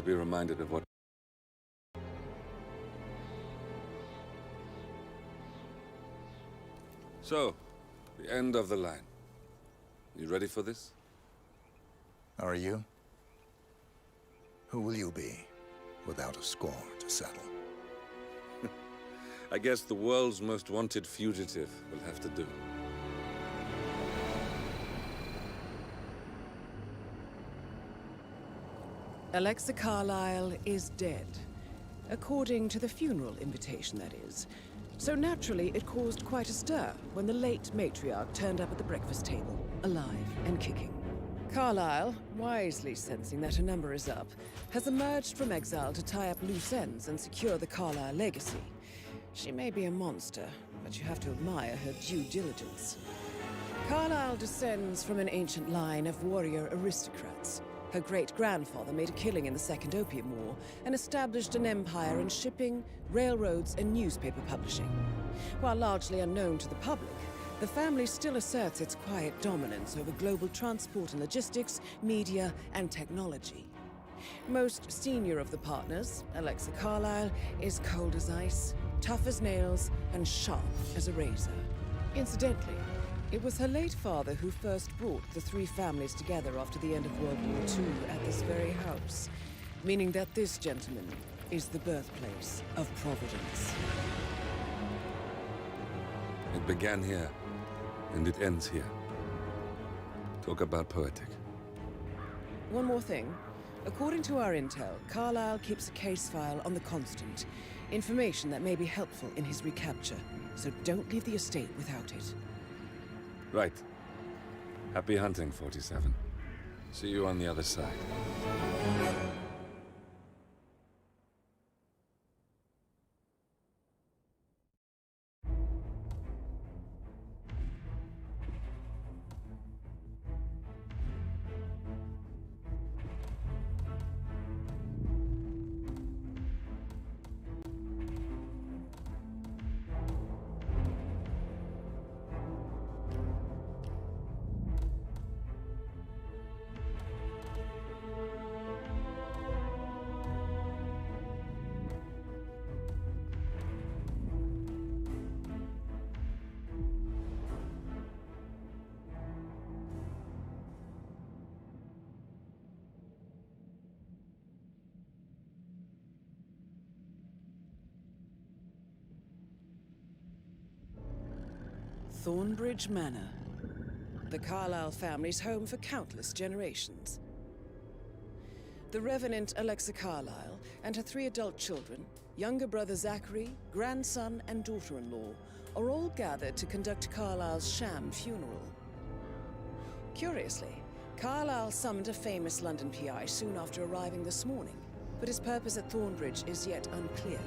to be reminded of what... So, the end of the line. You ready for this? Are you? Who will you be, without a score to settle? I guess the world's most wanted fugitive will have to do. Alexa Carlyle is dead. According to the funeral invitation, that is. So naturally, it caused quite a stir when the late matriarch turned up at the breakfast table, alive and kicking. Carlyle, wisely sensing that her number is up, has emerged from exile to tie up loose ends and secure the Carlyle legacy. She may be a monster, but you have to admire her due diligence. Carlyle descends from an ancient line of warrior aristocrats. Her great-grandfather made a killing in the Second Opium War and established an empire in shipping, railroads, and newspaper publishing. While largely unknown to the public, the family still asserts its quiet dominance over global transport and logistics, media, and technology. Most senior of the partners, Alexa Carlyle, is cold as ice, tough as nails, and sharp as a razor. Incidentally, it was her late father who first brought the three families together after the end of World War II at this very house, meaning that this gentleman is the birthplace of Providence. It began here, and it ends here. Talk about poetic. One more thing. According to our intel, Carlyle keeps a case file on the Constant. Information that may be helpful in his recapture, so don't leave the estate without it. Right. Happy hunting, 47. See you on the other side. Thornbridge Manor. The Carlyle family's home for countless generations. The Revenant Alexa Carlyle and her 3 adult children, younger brother Zachary, grandson, and daughter-in-law, are all gathered to conduct Carlyle's sham funeral. Curiously, Carlyle summoned a famous London PI soon after arriving this morning, but his purpose at Thornbridge is yet unclear.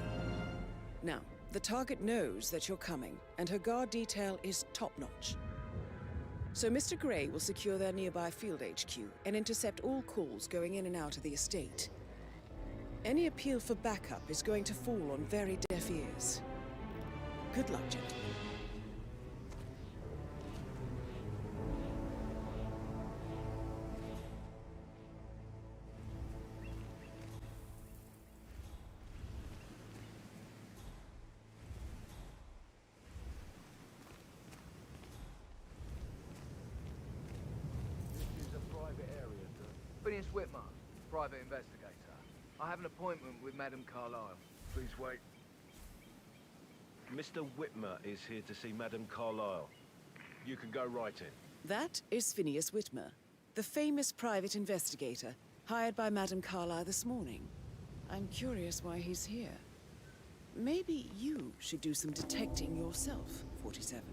Now, the target knows that you're coming, and her guard detail is top-notch. So Mr. Gray will secure their nearby field HQ and intercept all calls going in and out of the estate. Any appeal for backup is going to fall on very deaf ears. Good luck, gentlemen. Phineas Whitmer, private investigator. I have an appointment with Madame Carlyle. Please wait. Mr. Whitmer is here to see Madame Carlyle. You can go right in. That is Phineas Whitmer, the famous private investigator hired by Madame Carlyle this morning. I'm curious why he's here. Maybe you should do some detecting yourself, 47.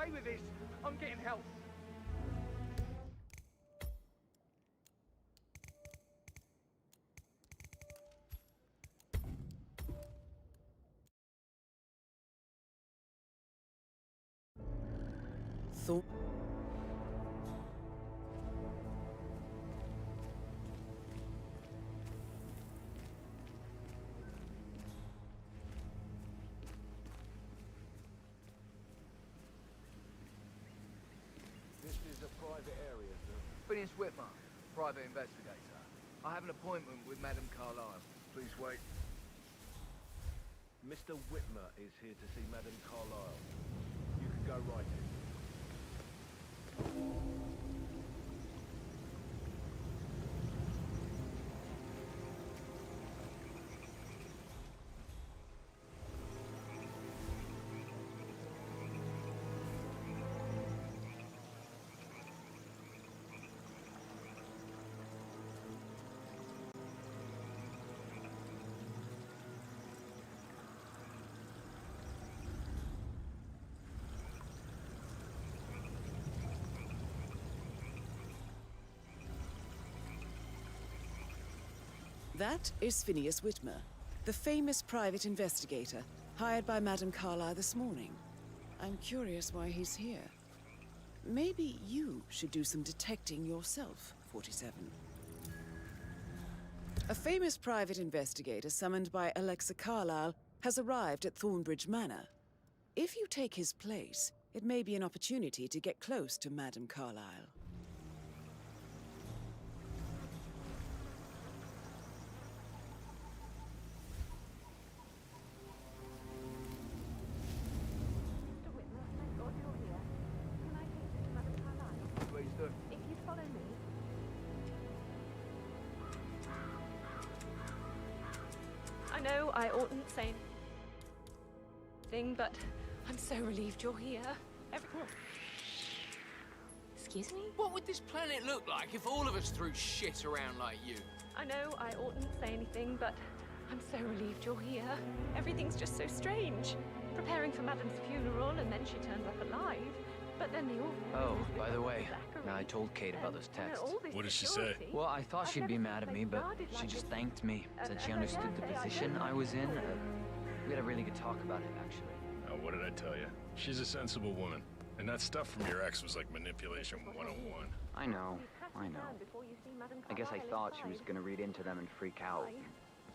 away with this. I'm getting help. Thor. This is a private area, sir. Phineas Whitmer, private investigator. I have an appointment with Madame Carlyle. Please wait. Mr. Whitmer is here to see Madame Carlyle. You can go right in. That is Phineas Whitmer, the famous private investigator hired by Madame Carlyle this morning. I'm curious why he's here. Maybe you should do some detecting yourself, 47. A famous private investigator summoned by Alexa Carlyle has arrived at Thornbridge Manor. If you take his place, it may be an opportunity to get close to Madame Carlyle. Please do. If you follow me. I know I oughtn't say anything, but I'm so relieved you're here. Excuse me? What would this planet look like if all of us threw shit around like you? I know I oughtn't say anything, but I'm so relieved you're here. Everything's just so strange. Preparing for Madame's funeral, and then she turns up alive. But then the Oh, by the way, I told Kate about those texts. What did she say? Well, I thought she'd be mad at me, but she just thanked me. Said she understood the position I was in. We had a really good talk about it, actually. Oh, what did I tell you? She's a sensible woman. And that stuff from your ex was like manipulation 101. I know. I guess I thought she was gonna read into them and freak out.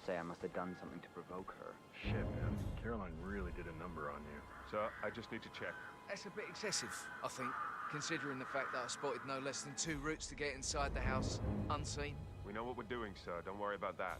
Say I must have done something to provoke her. Shit, man. Caroline really did a number on you. So, I just need to check. That's a bit excessive, I think, considering the fact that I spotted no less than 2 routes to get inside the house, unseen. We know what we're doing, sir. Don't worry about that.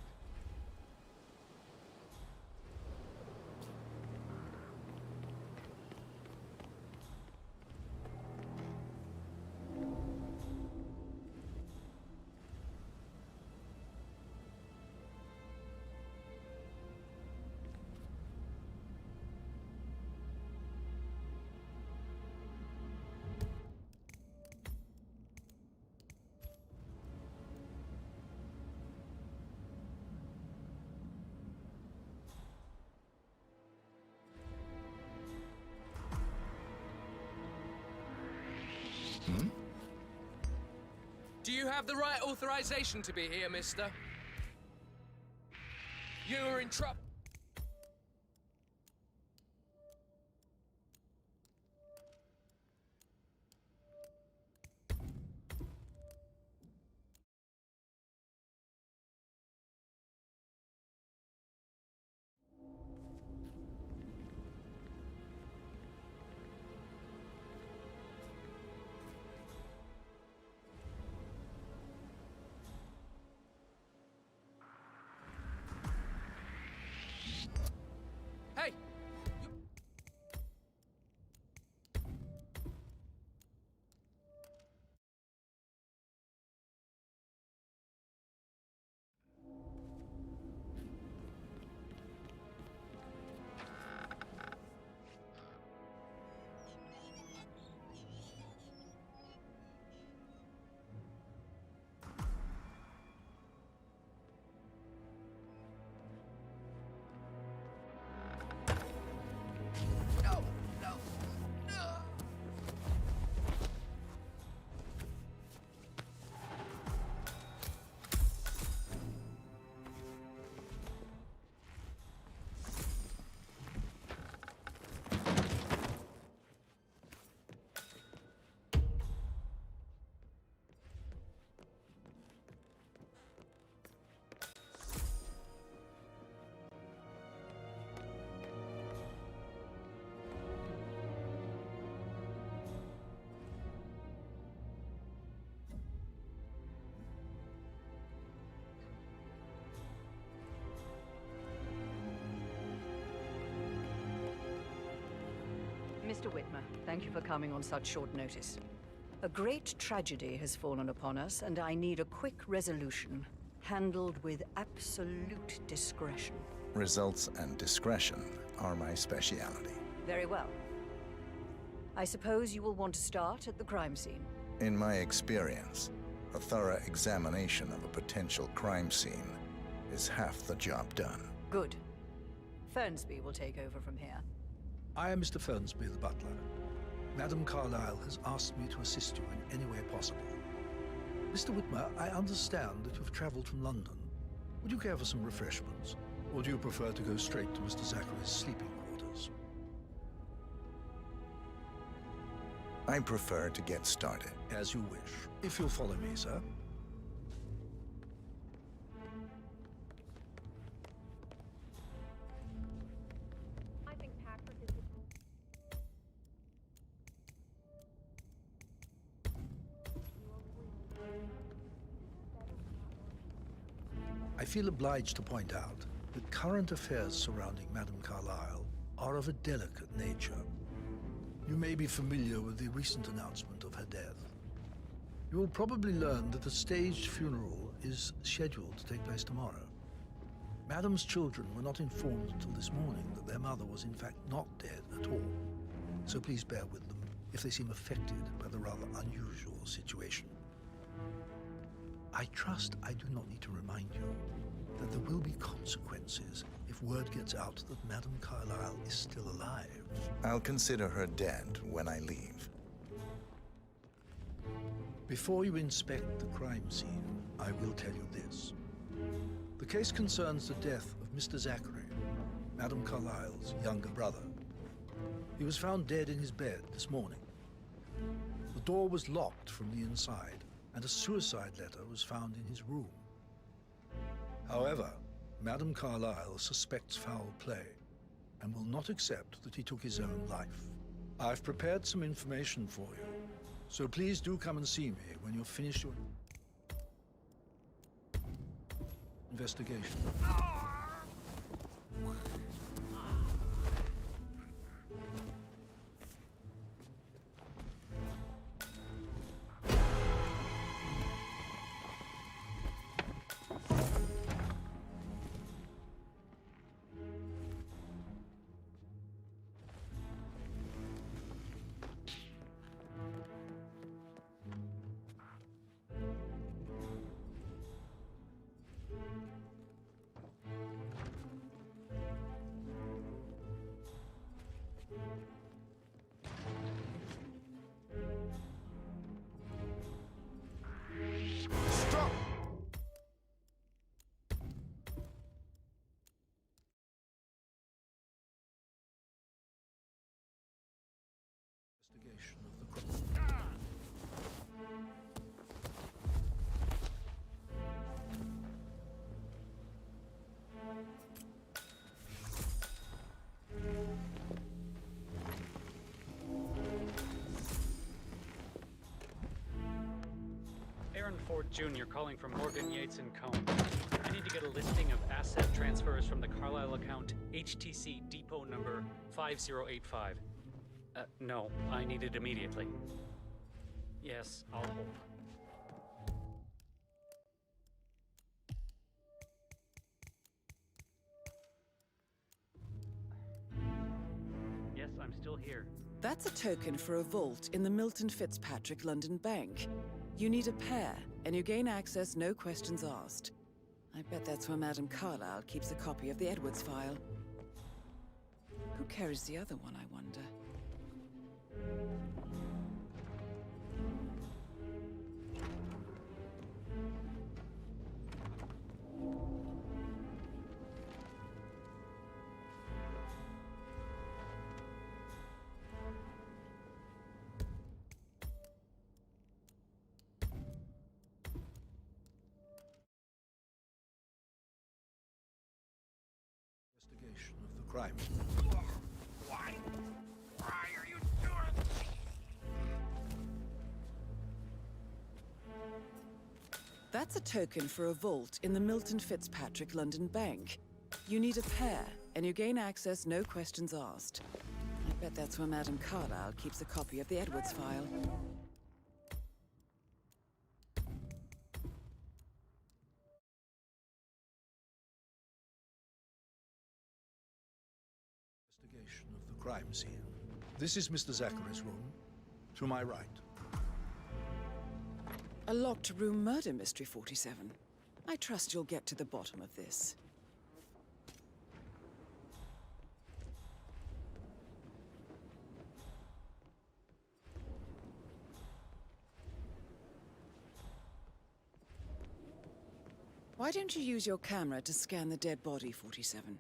Do you have the right authorization to be here, mister? You are in trouble. Mr. Whitmer, thank you for coming on such short notice. A great tragedy has fallen upon us, and I need a quick resolution, handled with absolute discretion. Results and discretion are my specialty. Very well. I suppose you will want to start at the crime scene. In my experience, a thorough examination of a potential crime scene is half the job done. Good. Fernsby will take over from here. I am Mr. Fernsby, the butler. Madam Carlyle has asked me to assist you in any way possible. Mr. Whitmer, I understand that you've traveled from London. Would you care for some refreshments? Or do you prefer to go straight to Mr. Zachary's sleeping quarters? I prefer to get started. As you wish. If you'll follow me, sir. I think Patrick is the... I feel obliged to point out that current affairs surrounding Madame Carlyle are of a delicate nature. You may be familiar with the recent announcement of her death. You will probably learn that a staged funeral is scheduled to take place tomorrow. Madame's children were not informed until this morning that their mother was in fact not dead at all. So please bear with them if they seem affected by the rather unusual situation. I trust I do not need to remind you that there will be consequences if word gets out that Madame Carlyle is still alive. I'll consider her dead when I leave. Before you inspect the crime scene, I will tell you this. The case concerns the death of Mr. Zachary, Madame Carlyle's younger brother. He was found dead in his bed this morning. The door was locked from the inside, and a suicide letter was found in his room. However, Madame Carlyle suspects foul play and will not accept that he took his own life. I've prepared some information for you, so please do come and see me when you've finished your investigation. Investigation of the crime. Aaron Ford Jr. calling from Morgan, Yates & Cohn. I need to get a listing of asset transfers from the Carlyle account HTC depot number 5085. No, I need it immediately. Yes, I'll hold. Yes, I'm still here. That's a token for a vault in the Milton Fitzpatrick London Bank. You need a pair, and you gain access no questions asked. I bet that's where Madame Carlyle keeps a copy of the Edwards file. Who carries the other one, I wonder? Investigation of the crime. Why? Why are you doing? That's a token for a vault in the Milton Fitzpatrick London Bank. You need a pair, and you gain access no questions asked. I bet that's where Madame Carlyle keeps a copy of the Edwards file. Investigation of the crime scene. This is Mr. Zachary's room. To my right. A locked room murder mystery, 47. I trust you'll get to the bottom of this. Why don't you use your camera to scan the dead body, 47?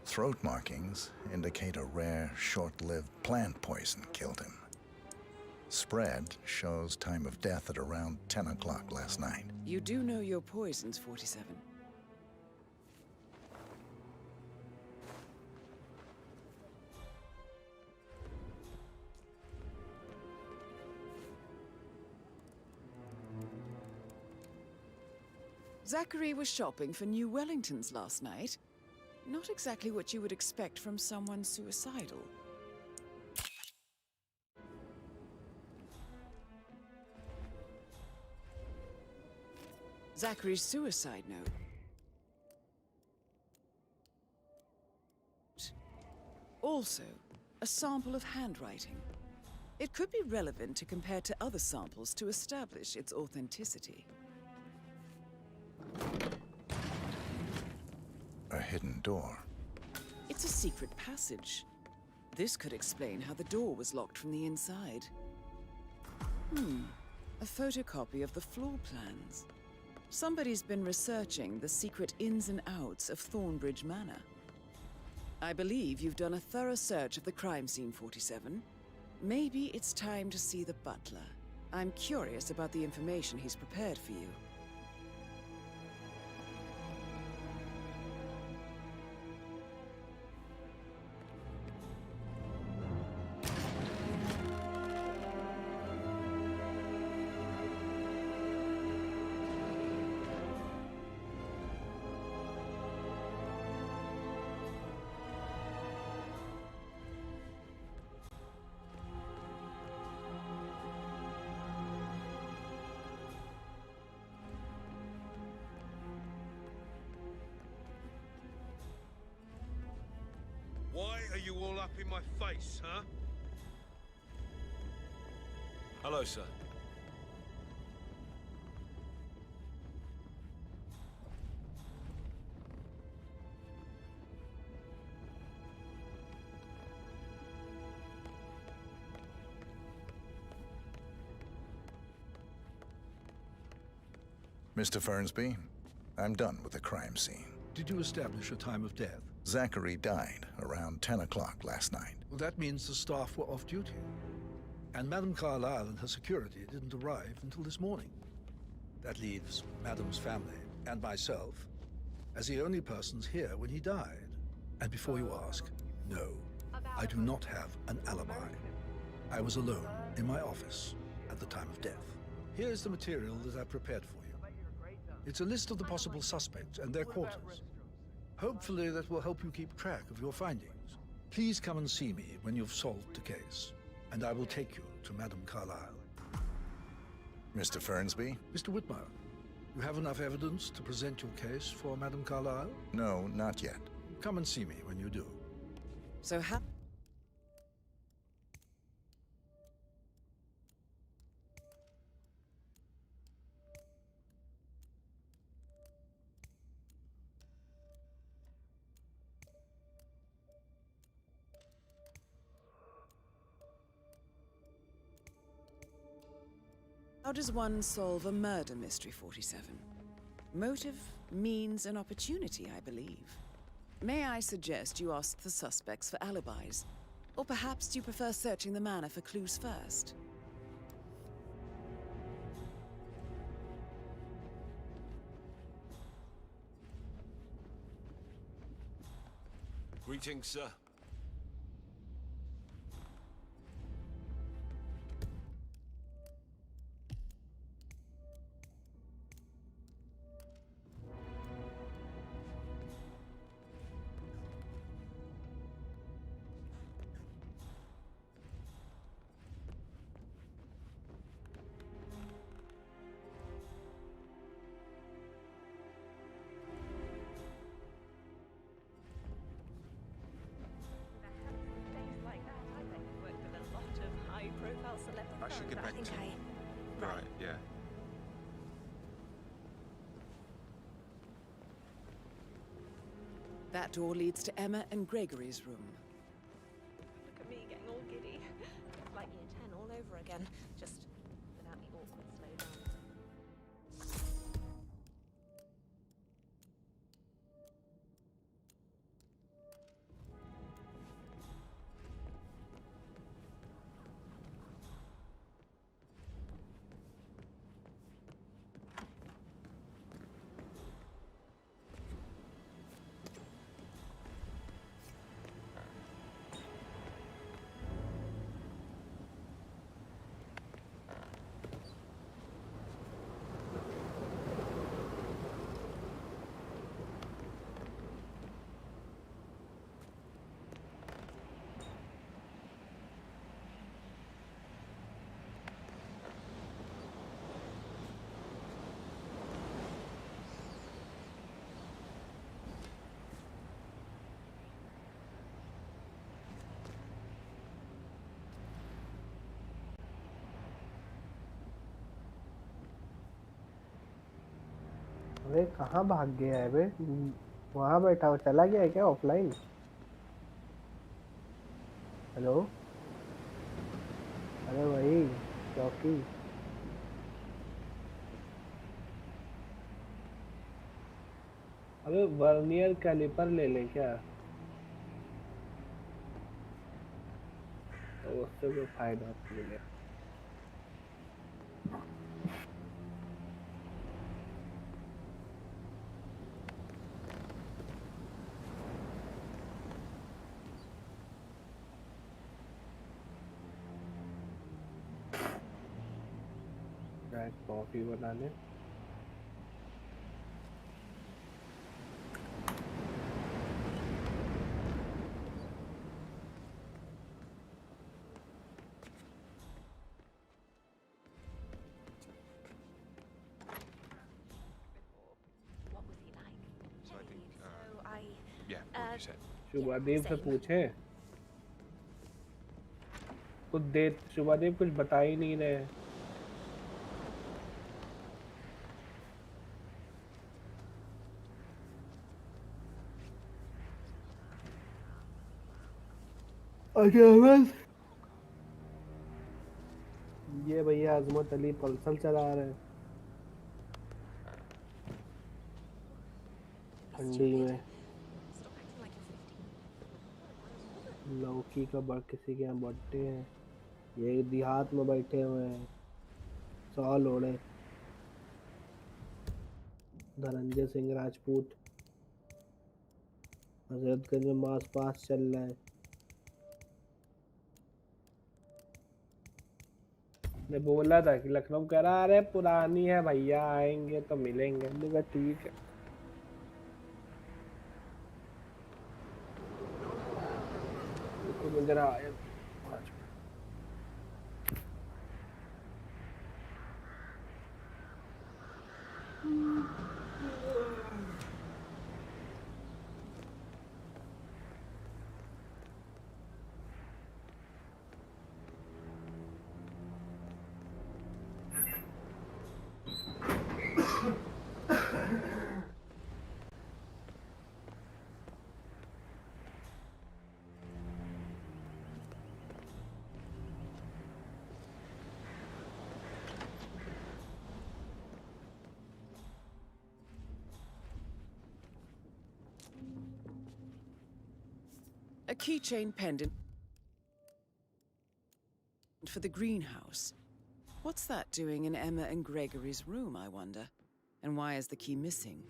Throat markings indicate a rare, short-lived plant poison killed him. Spread shows time of death at around 10 o'clock last night. You do know your poisons, 47. Zachary was shopping for new Wellingtons last night. Not exactly what you would expect from someone suicidal. Zachary's suicide note. Also, a sample of handwriting. It could be relevant to compare to other samples to establish its authenticity. A hidden door. It's a secret passage. This could explain how the door was locked from the inside. A photocopy of the floor plans. Somebody's been researching the secret ins and outs of Thornbridge Manor. I believe you've done a thorough search of the crime scene, 47. Maybe it's time to see the butler. I'm curious about the information he's prepared for you. Why are you all up in my face, huh? Hello, sir. Mr. Fernsby, I'm done with the crime scene. Did you establish a time of death? Zachary died around 10 o'clock last night. Well, that means the staff were off duty. And Madame Carlyle and her security didn't arrive until this morning. That leaves Madame's family and myself as the only persons here when he died. And before you ask, no, I do not have an alibi. I was alone in my office at the time of death. Here's the material that I prepared for you. It's a list of the possible suspects and their quarters. Hopefully that will help you keep track of your findings. Please come and see me when you've solved the case, and I will take you to Madame Carlyle. Mr. Fernsby? Mr. Whitmer, you have enough evidence to present your case for Madame Carlyle? No, not yet. Come and see me when you do. So how does one solve a murder mystery, 47? Motive, means, and opportunity, I believe. May I suggest you ask the suspects for alibis? Or perhaps you prefer searching the manor for clues first? Greetings, sir. Right, yeah. That door leads to Emma and Gregory's room. Look at me getting all giddy. It's like year 10 all over again, just without the awkward slow dance. अरे कहाँ भाग गया है बे? वहाँ बैठा हो, चला गया है क्या ऑफलाइन? हेलो, अरे वही चौकी। अबे वर्नियर कैलिपर ले ले क्या? तो उससे कोई फायदा नहीं मिलेगा। कॉफी बना ले। शुभादेव से पूछे, कुछ देर शुभादेव कुछ बता ही नहीं रहे। ये भैया अजमत अली पल्सर चला रहे हैं ठंडी में। लौकी का किसी के यहाँ बर्थडे है, ये देहात में बैठे हुए हैं, सॉल ओढ़े। धनंजय सिंह राजपूत हजरतगंज में मास पास चल रहा है। ने बोला था कि लखनऊ कह रहा अरे पुरानी है भैया, आएंगे तो मिलेंगे। मैंने कहा ठीक है। तो जरा आया A keychain pendant for the greenhouse. What's that doing in Emma and Gregory's room, I wonder? And why is the key missing?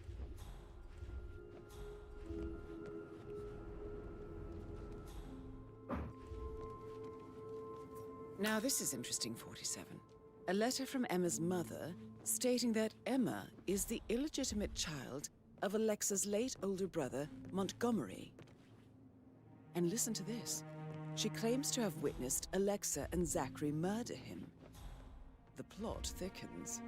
Now this is interesting, 47. A letter from Emma's mother stating that Emma is the illegitimate child of Alexa's late older brother, Montgomery. And listen to this. She claims to have witnessed Alexa and Zachary murder him. The plot thickens.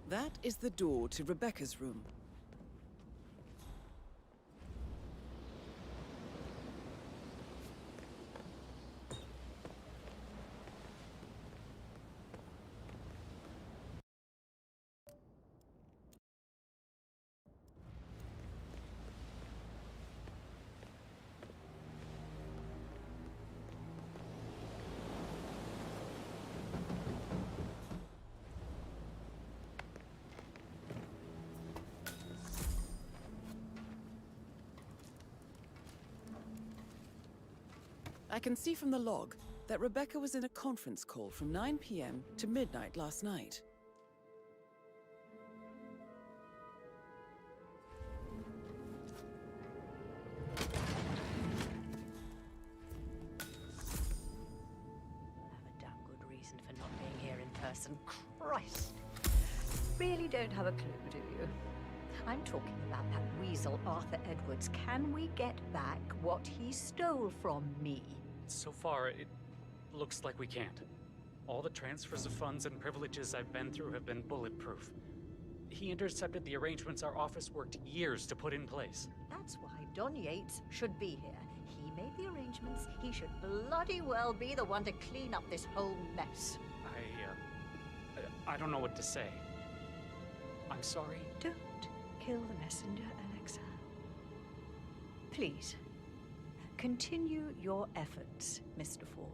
That is the door to Rebecca's room. I can see from the log that Rebecca was in a conference call from 9 p.m. to midnight last night. Have a damn good reason for not being here in person. Christ! Really don't have a clue, do you? I'm talking about that weasel Arthur Edwards. Can we get back what he stole from me? So far, it looks like we can't. All the transfers of funds and privileges I've been through have been bulletproof. He intercepted the arrangements our office worked years to put in place. That's why Don Yates should be here. He made the arrangements. He should bloody well be the one to clean up this whole mess. I don't know what to say. I'm sorry. Don't kill the messenger, Alexa. Please, continue your efforts, Mr. Ford.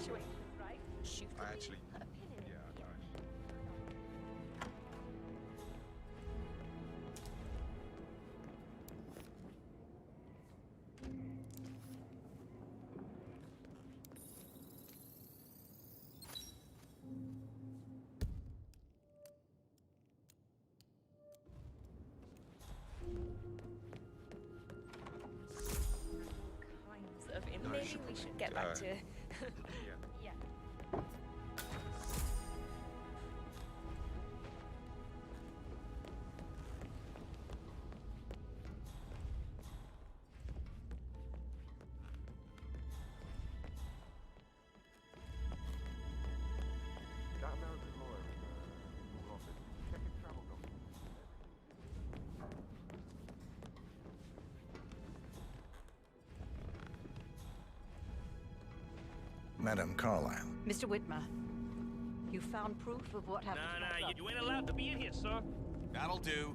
situations, right? Shoot I actually... put a pin in it. Yeah, nice. Kinds of. Maybe we should get back to. Yeah. That American lawyer in the office. Check his travel documents. Madam Carlyle. Mr. Whitmer, you found proof of what happened? Nah, you ain't allowed to be in here, sir. That'll do.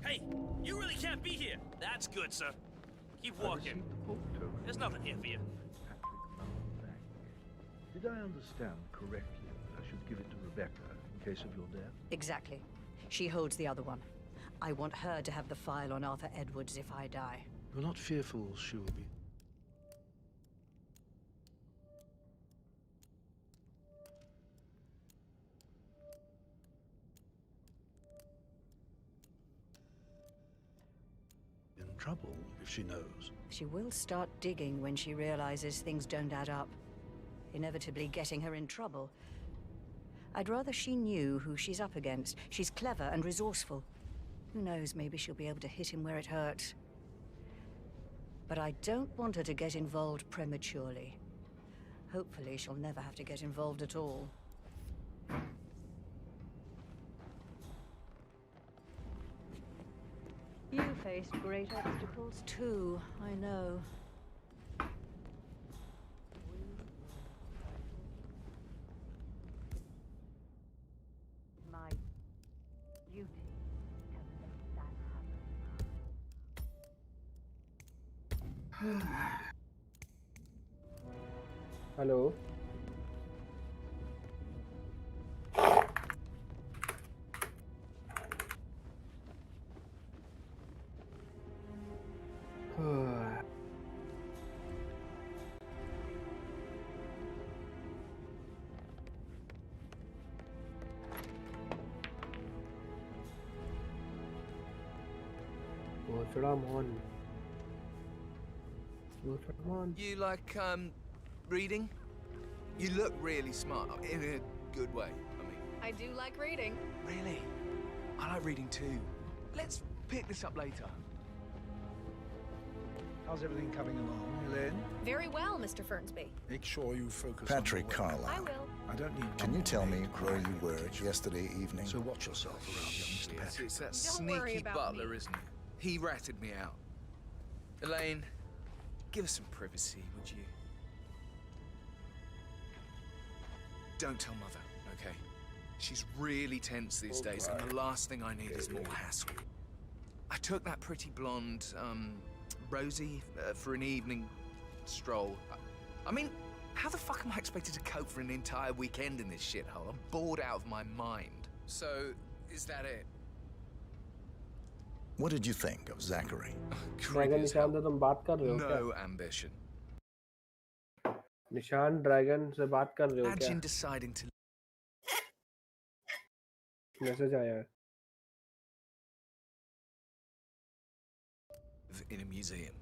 Hey, you really can't be here. That's good, sir. Keep walking. There's nothing here for you. Did I understand correctly that I should give it to Rebecca in case of your death? Exactly. She holds the other one. I want her to have the file on Arthur Edwards if I die. You're not fearful she will be... in trouble if she knows. She will start digging when she realizes things don't add up, inevitably getting her in trouble. I'd rather she knew who she's up against. She's clever and resourceful. Who knows, maybe she'll be able to hit him where it hurts. But I don't want her to get involved prematurely. Hopefully she'll never have to get involved at all. You faced great obstacles too, I know. My duty to make that happen. Hello. You like, reading? You look really smart, in a good way, I mean. I do like reading. Really? I like reading too. Let's pick this up later. How's everything coming along, Elaine? Very well, Mr. Fernsby. Make sure you focus Patrick on the Carlyle. I will. I don't need... Can you tell me where you were yesterday evening? So watch yourself around, young Mr. Patrick. It's that Don't worry sneaky about butler, me. isn't it? He ratted me out. Elaine, give us some privacy, would you? Don't tell Mother, okay? She's really tense these days, and the last thing I need is more hassle. I took that pretty blonde, Rosie, for an evening stroll. I mean, how the fuck am I expected to cope for an entire weekend in this shithole? I'm bored out of my mind. So, is that it? What did you think of Zachary? Dragon निशान से तुम बात कर रहे हो क्या? No ambition. निशान dragon से बात कर रहे हो क्या? Imagine deciding to मैसेज आया है. in a museum.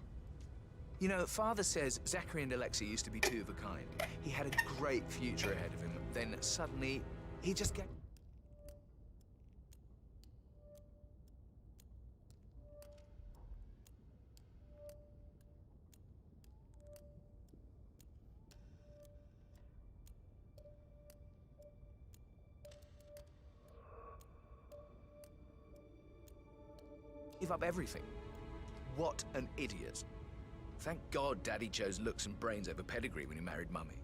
You know, Father says Zachary and Alexei used to be two of a kind. He had a great future ahead of him. Then suddenly, he just get. Give up everything. What an idiot. Thank God Daddy chose looks and brains over pedigree when he married Mummy.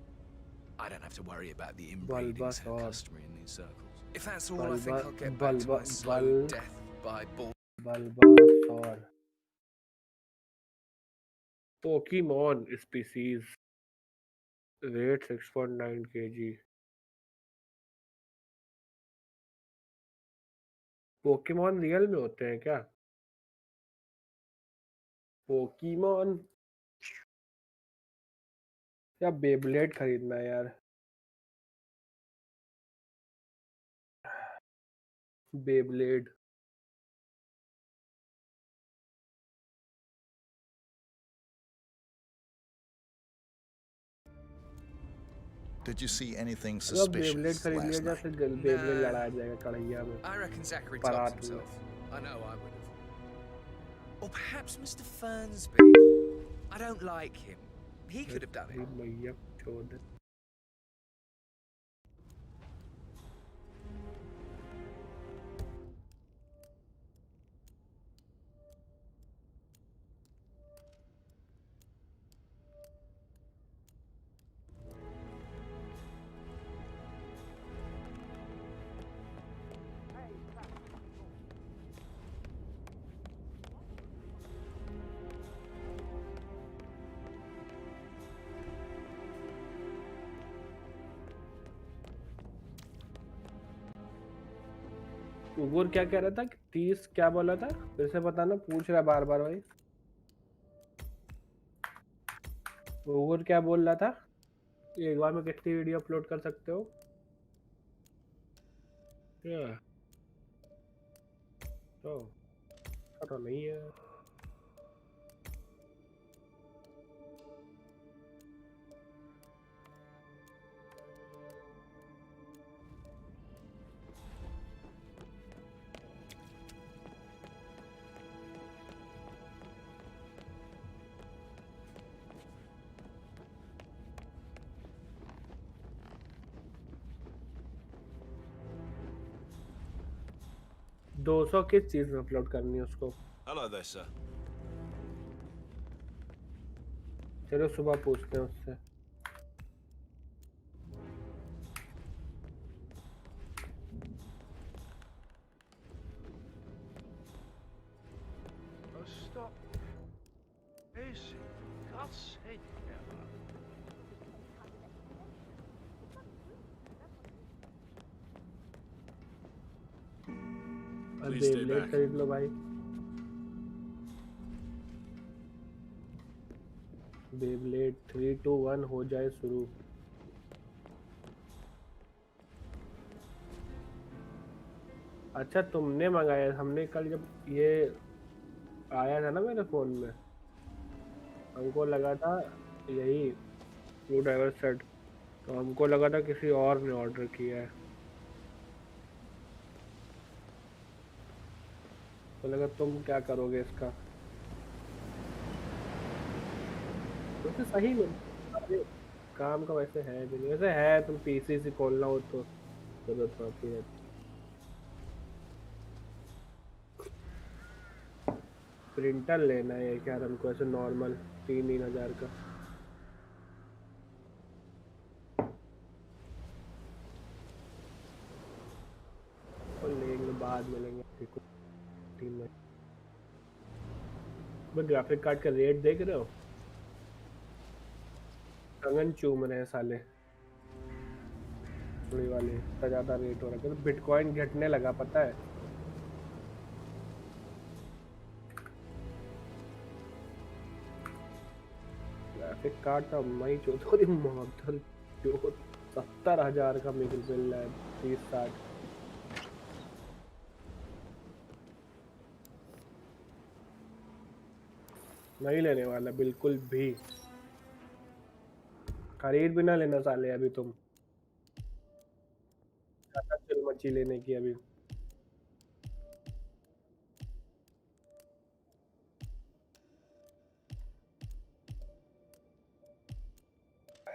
I don't have to worry about the inbreeding so customary in these circles. If that's all, I think I'll get back to my slow death by bull. Bulbasaur. Pokemon species. Weight 6.9 kg. Pokemon real में होते हैं क्या? Pokemon या Beyblade खरीदना है यार. Beyblade. Did you see anything suspicious last night? Beyblade लड़ाया जाएगा कढ़ैया में. I reckon Zachary told himself. I know I would have. Or perhaps Mr. Fernsby. I don't like him. He could have done it. भैया छोड़. उगुर क्या कह रहा था कि 30 क्या बोला था? फिर से बताना, पूछ रहा बार बार भाई. उगुर क्या बोल रहा था? एक बार में कितनी वीडियो अपलोड कर सकते हो? क्या तो नहीं है. 200 किस चीज में अपलोड करनी है उसको? Hello there, sir. चलो सुबह पूछते हैं उससे. Stop. Easy. God's sake. Beyblade खरीद लो भाई. बेब्लेड 3 2 1 हो जाए शुरू. अच्छा तुमने मंगाया? हमने कल जब ये आया था ना मेरे फोन में, हमको लगा था यही स्क्रू ड्राइवर सेट, तो हमको लगा था किसी और ने ऑर्डर किया है. तो लगा तुम क्या करोगे इसका. तो सही में काम का वैसे है भी नहीं. वैसे है, तुम पीसी से खोलना हो तो जरूरत पड़ती है. प्रिंटर लेना है क्या हमको ऐसे नॉर्मल 3,000 का. तो लेंगे बाद में लेंगे. ग्राफिक कार्ड का रेट देख रहे हो? कंगन चूम रहे हैं साले थोड़ी वाले. इतना ज्यादा रेट हो रहा है. तो बिटकॉइन घटने लगा पता है. ग्राफिक कार्ड का मई चौधरी मॉडल जो 70,000 का मिल रहा है. 30-60 नहीं लेने वाला बिल्कुल भी. खरीद भी ना लेना साले अभी तुम. चल मच्छी लेने की अभी.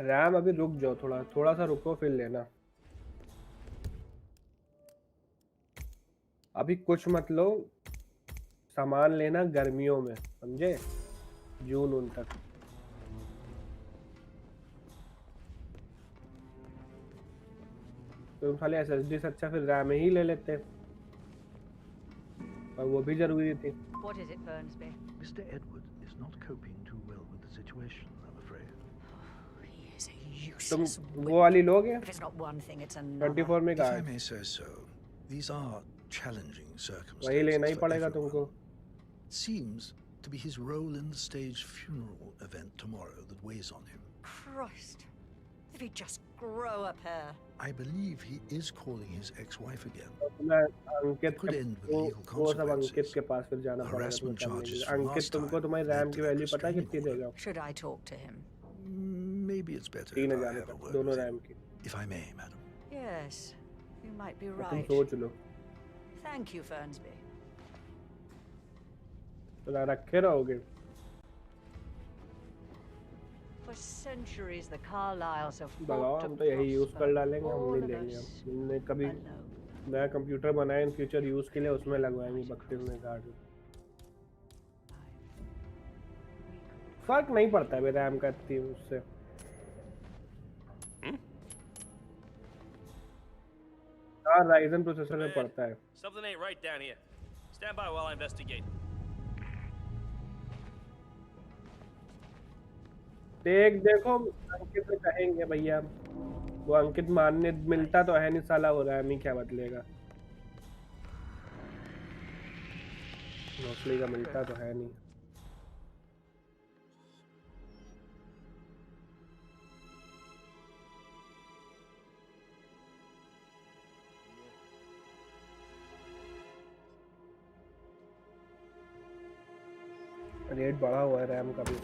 रैम अभी रुक जाओ, थोड़ा सा रुको फिर लेना. अभी कुछ मत लो, सामान लेना गर्मियों में, समझे? जून उन तक. तुम साले एसएसडी से अच्छा फिर रैम ही ले लेते, और वो भी जरूरी थी। What is it, Burnsby? Mr. Edward is not coping too well with the situation, I'm afraid. He is a तुम useless वो वाली लोगे? If it's not one thing, it's another. 24 में If कहा I है? may say so, these are challenging वही circumstances लेना ही for पड़ेगा everyone. तुमको। It seems to be his role in the staged funeral event tomorrow that weighs on him. Christ. If he'd just grow a pair. I believe he is calling his ex-wife again. मैं अंकित It could end with वो legal सब अंकित consequences. के पास फिर जाना पड़ेगा Harassment तुम्हें करने के charges लिए। from अंकित last तुमको time तुम्हारी led रैम to की that वैल्यू पता है restraining कितनी order. देगा? Should I talk to him? Maybe it's better 3000 if I have a word दोनों with रैम him. की। If I may, madam. Yes, you might be तुम right. सोच लो। Thank you, Fernsby. तो रखे रहोगे। For centuries, the Carlyles have लगाओ fought हम to तो यही यूज कर prosper. डालेंगे, हम All नहीं of लेंगे। us हमने कभी alone. नया कंप्यूटर बनाया इन फ्यूचर यूज के लिए, उसमें लगवाएंगे 32 में कार्ड। फर्क नहीं पड़ता है रैम का इतनी उससे। हाँ राइजन प्रोसेसर में पड़ता है। Something ain't right down here. Stand by while I investigate. देखो अंकित से कहेंगे भैया, वो अंकित मानने मिलता तो है नहीं साला, वो रैम ही क्या बदलेगा। मोस्टली का मिलता तो है नहीं। रेट बढ़ा हुआ है रैम का भी।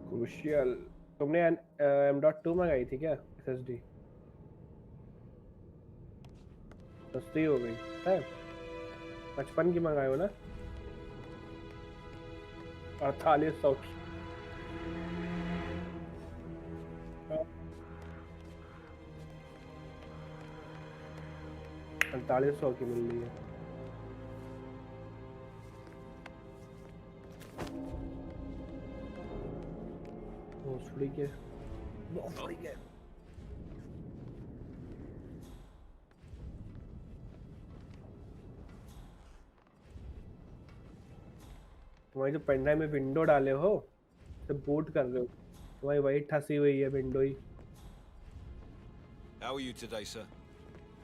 क्रूशियल तुमने M.2 मंगाई थी क्या SSD? सस्ती हो गई है। 55 की मंगाए हो ना? 4800 की। 4800 की मिल रही है। फ्री के फ्री के तुम्हारी जो पेन ड्राइव में विंडो डाले हो तो बूट कर रहे हो, तुम्हारी वही ठसी हुई है window he. How are you today, sir?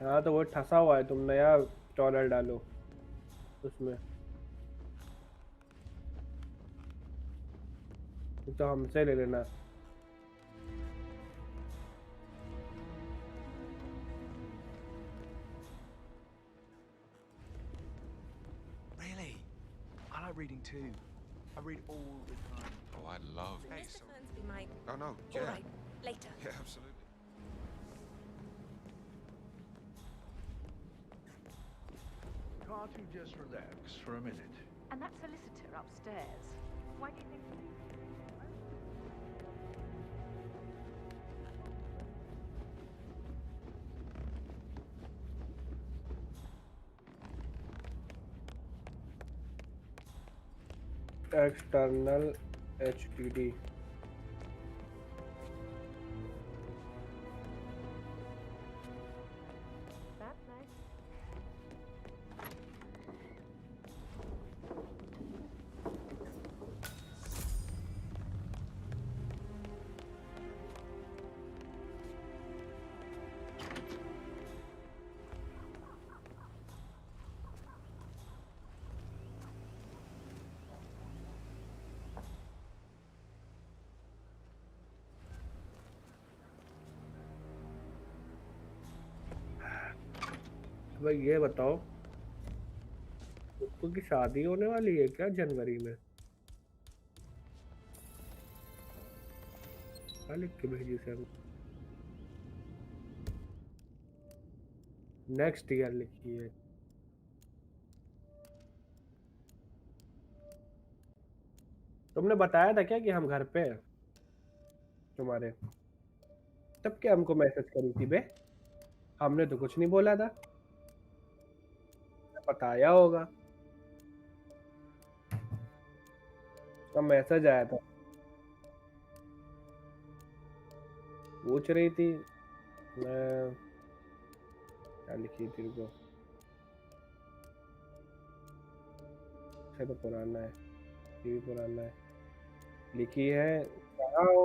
हाँ तो वो ठसा हुआ है, तुम नया इंस्टॉलर डालो उसमें। तो हमसे ले लेना। Really? I like reading too. I read all the time. Oh, I love Mr. it. Fernsby might. Oh, no, All yeah. right, later. Yeah, absolutely. Can't you just relax for a minute? And that solicitor upstairs. Why do you think? External HDD. That's nice. भाई ये बताओ, उसको की शादी होने वाली है क्या जनवरी में? लिख के भेजी से नेक्स्ट ईयर लिखी है। तुमने बताया था क्या कि हम घर पे हैं तुम्हारे? तब क्या हमको मैसेज करी थी बे? हमने तो कुछ नहीं बोला था। बताया होगा। का मैसेज आया था, पूछ रही थी मैं क्या लिखी थी को, तो पुराना है, ये भी पुराना है, लिखी है कहाँ हो,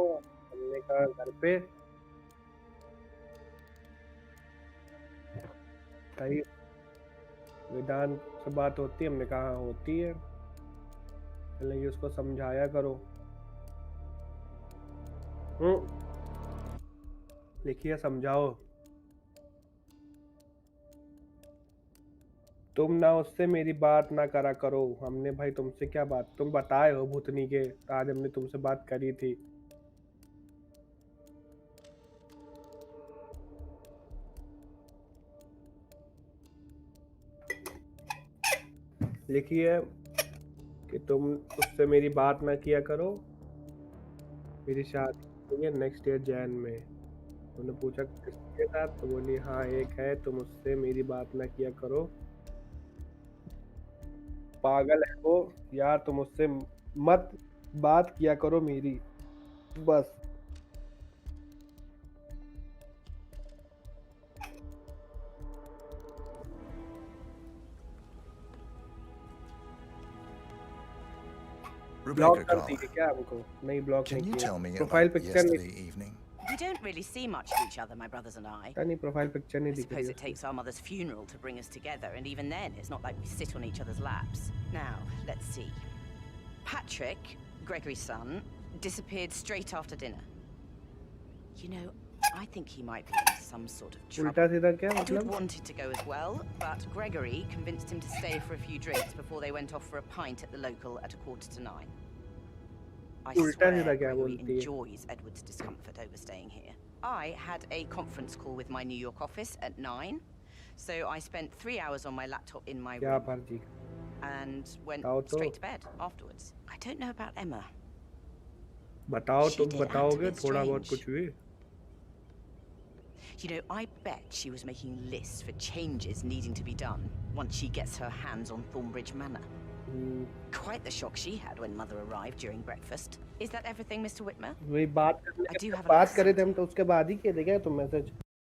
हमने कहा घर पे, सही विधान से बात होती है, हमने कहा होती है, लेकिन उसको समझाया करो। लिखिए समझाओ, तुम ना उससे मेरी बात ना करा करो, हमने भाई तुमसे क्या बात, तुम बताए हो भूतनी के, आज हमने तुमसे बात करी थी। लिखिए कि तुम उससे मेरी बात ना किया करो, मेरी शादी है नेक्स्ट ईयर जैन में। उन्होंने पूछा किसके साथ, तो बोली हाँ एक है, तुम उससे मेरी बात ना किया करो, पागल है वो यार, तुम उससे मत बात किया करो मेरी, बस। ब्लॉक Rebecca कर दी caller, है क्या हमको? नहीं ब्लॉक can नहीं you किया, tell me profile about picture नहीं, yesterday evening? We don't really see much of each other, my brothers and I. नहीं प्रोफाइल पिक्चर नहीं I दिख रही suppose it उसकी। takes our mother's funeral to bring us together, and even then, it's not like we sit on each other's laps. Now, let's see. Patrick, Gregory's son, disappeared straight after dinner. You know, I think he might be in some sort of trouble. उल्टा सीधा क्या Edward मतलब? wanted to go as well, but Gregory convinced him to stay for a few drinks before they went off for a pint at the local at 8:45. I उल्टा swear सीधा क्या Gregory बोलती है? enjoys Edward's discomfort over staying here. I had a conference call with my New York office at 9, so I spent 3 hours on my laptop in my क्या room फर्जी? and went बताओ तो। straight to bed afterwards. I don't know about Emma. बताओ She तुम did act a बताओगे bit थोड़ा बहुत strange. कुछ भी? You know, I bet she was making lists for changes needing to be done once she gets her hands on Thornbridge Manor. Quite the shock she had when Mother arrived during breakfast. Is that everything, Mr. Whitmer? वही बात I do have a lot बात to करे say थे हम तो उसके बाद ही किए थे क्या तुम मैसेज?